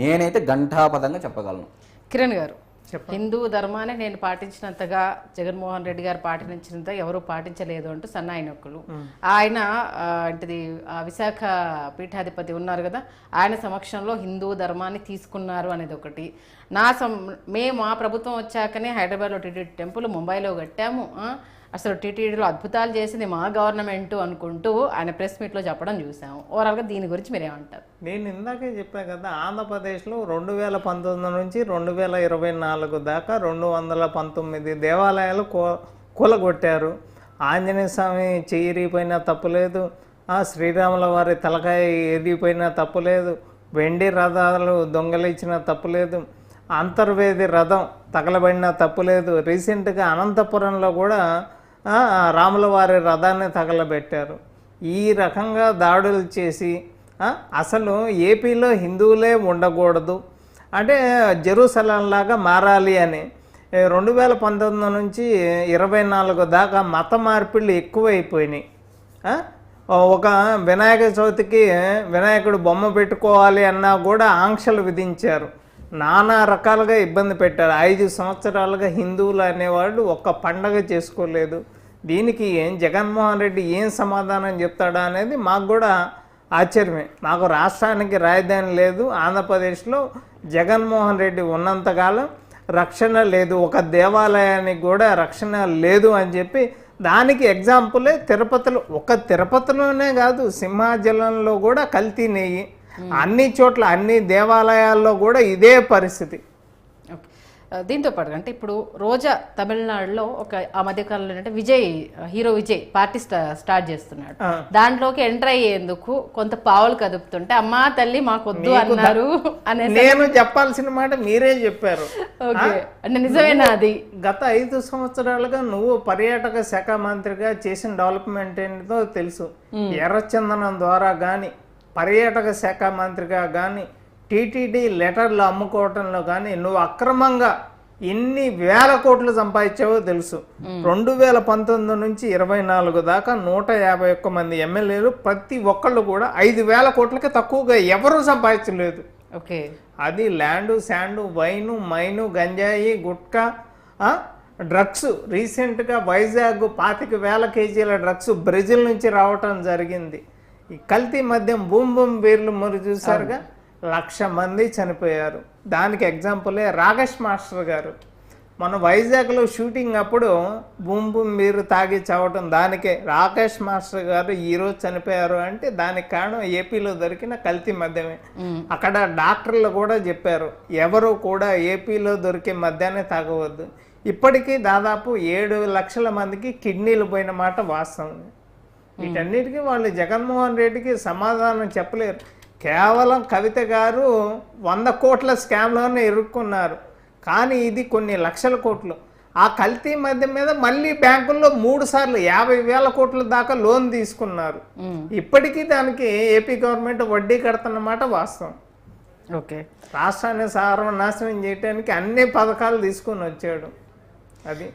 నేనైతే ఘంటాపథంగా చెప్పగలను. కిరణ్ గారు, హిందూ ధర్మాన్ని నేను పాటించినంతగా జగన్మోహన్ రెడ్డి గారు పాటించినంత ఎవరు పాటించలేదు అంటూ సన్నాయినొక్కులు. ఆయన అంటది విశాఖ పీఠాధిపతి ఉన్నారు కదా, ఆయన సమక్షంలో హిందూ ధర్మాన్ని తీసుకున్నారు అనేది ఒకటి. మేము ఆ ప్రభుత్వం వచ్చాకనే హైదరాబాద్లో టీటీడీ టెంపుల్, ముంబైలో కట్టాము, అసలు టీటీడీలో అద్భుతాలు చేసింది మా గవర్నమెంట్ అనుకుంటూ ఆయన ప్రెస్ మీట్లో చెప్పడం చూసాము. ఓవరాల్గా దీని గురించి మీరేమంటారు? నేను ఇందాకే చెప్పాను కదా, ఆంధ్రప్రదేశ్లో 2019 నుంచి 2024 దాకా 219 దేవాలయాలు కూలగొట్టారు. ఆంజనేయ స్వామి చెయ్యిరిపోయినా తప్పులేదు, శ్రీరాముల వారి తలకాయ ఎరిగిపోయినా తప్పులేదు, వెండి రథాలు దొంగలించినా తప్పులేదు, అంతర్వేది రథం తగలబడినా తప్పులేదు. రీసెంట్గా అనంతపురంలో కూడా రాముల వారి రథాన్ని తగలబెట్టారు. ఈ రకంగా దాడులు చేసి అసలు ఏపీలో హిందువులే ఉండకూడదు అంటే జెరూసలం లాగా మారాలి అని 2019 నుంచి 24 దాకా మత మార్పిళ్ళు ఎక్కువైపోయినాయి. ఒక వినాయక చవితికి వినాయకుడు బొమ్మ పెట్టుకోవాలి అన్నా కూడా ఆంక్షలు విధించారు. నానా రకాలుగా ఇబ్బంది పెట్టారు. 5 సంవత్సరాలుగా హిందువులు అనేవాళ్ళు ఒక్క పండగ చేసుకోలేదు. దీనికి జగన్మోహన్ రెడ్డి ఏం సమాధానం చెప్తాడా అనేది మాకు కూడా ఆశ్చర్యమే. మాకు రాష్ట్రానికి రాజధాని లేదు, ఆంధ్రప్రదేశ్లో జగన్మోహన్ రెడ్డి ఉన్నంతకాలం రక్షణ లేదు, ఒక దేవాలయానికి కూడా రక్షణ లేదు అని చెప్పి దానికి ఎగ్జాంపులే తిరుపతిలో. ఒక తిరుపతిలోనే కాదు, సింహాచలంలో కూడా కల్తీ నెయ్యి, అన్ని చోట్ల అన్ని దేవాలయాల్లో కూడా ఇదే పరిస్థితి. దీంతో పాటు అంటే ఇప్పుడు రోజా తమిళనాడులో ఆ మధ్యకాలంలో అంటే హీరో విజయ్ పార్టీ స్టార్ట్ చేస్తున్నాడు. దాంట్లోకి ఎంటర్ అయ్యేందుకు కొంత పావులు కదుపుతుంటే అమ్మా తల్లి మాకొద్దు అన్నారు అనే నేను చెప్పాల్సిన మాట మీరే చెప్పారు. అంటే నిజమేనా? అది గత 5 సంవత్సరాలుగా నువ్వు పర్యాటక శాఖ మంత్రిగా చేసిన డెవలప్మెంట్ ఏంటో తెలుసు. ఎర్రచందనం ద్వారా కానీ, పర్యాటక శాఖ మంత్రిగా కానీ, టీటీడీ లెటర్లు అమ్ముకోవటంలో కానీ నువ్వు అక్రమంగా ఎన్ని వేల కోట్లు సంపాదించావో తెలుసు. 2019 నుంచి 24 దాకా 151 మంది ఎమ్మెల్యేలు ప్రతి ఒక్కళ్ళు కూడా 5,000 కోట్లకి తక్కువగా ఎవరూ సంపాదించలేదు. ఓకే, అది ల్యాండు, శాండు, వైను, మైను, గంజాయి, గుట్కా, డ్రగ్స్. రీసెంట్గా వైజాగ్ 25,000 కేజీల డ్రగ్స్ బ్రెజిల్ నుంచి రావటం జరిగింది. ఈ కల్తీ మద్యం బూమ్ బూమ్ బీర్లు మరి చూసారుగా, 1,00,000 మంది చనిపోయారు. దానికి ఎగ్జాంపులే రాకేష్ మాస్టర్ గారు. మన వైజాగ్లో షూటింగ్ అప్పుడు బూమ్ బూమ్ బీరు తాగి చావటం, దానికే రాకేష్ మాస్టర్ గారు ఈరోజు చనిపోయారు అంటే దానికి కారణం ఏపీలో దొరికిన కల్తీ మద్యమే. అక్కడ డాక్టర్లు కూడా చెప్పారు, ఎవరు కూడా ఏపీలో దొరికే మద్యాన్ని తాగవద్దు. ఇప్పటికీ దాదాపు 7 లక్షల మందికి కిడ్నీలు పోయిన మాట వాస్తవం. వీటన్నిటికీ వాళ్ళు జగన్మోహన్ రెడ్డికి సమాధానం చెప్పలేరు. కేవలం కవిత గారు 100 కోట్ల స్కామ్లోనే ఇరుక్కున్నారు, కానీ ఇది కొన్ని లక్షల కోట్లు. ఆ కల్తీ మద్యం మీద మళ్ళీ బ్యాంకుల్లో 3 సార్లు 50,000 కోట్ల దాకా లోన్ తీసుకున్నారు. ఇప్పటికీ దానికి ఏపీ గవర్నమెంట్ వడ్డీ కడుతున్నమాట వాస్తవం. ఓకే, రాష్ట్రాన్ని సర్వనాశనం చేయడానికి అన్ని పథకాలు తీసుకొని వచ్చాడు. అది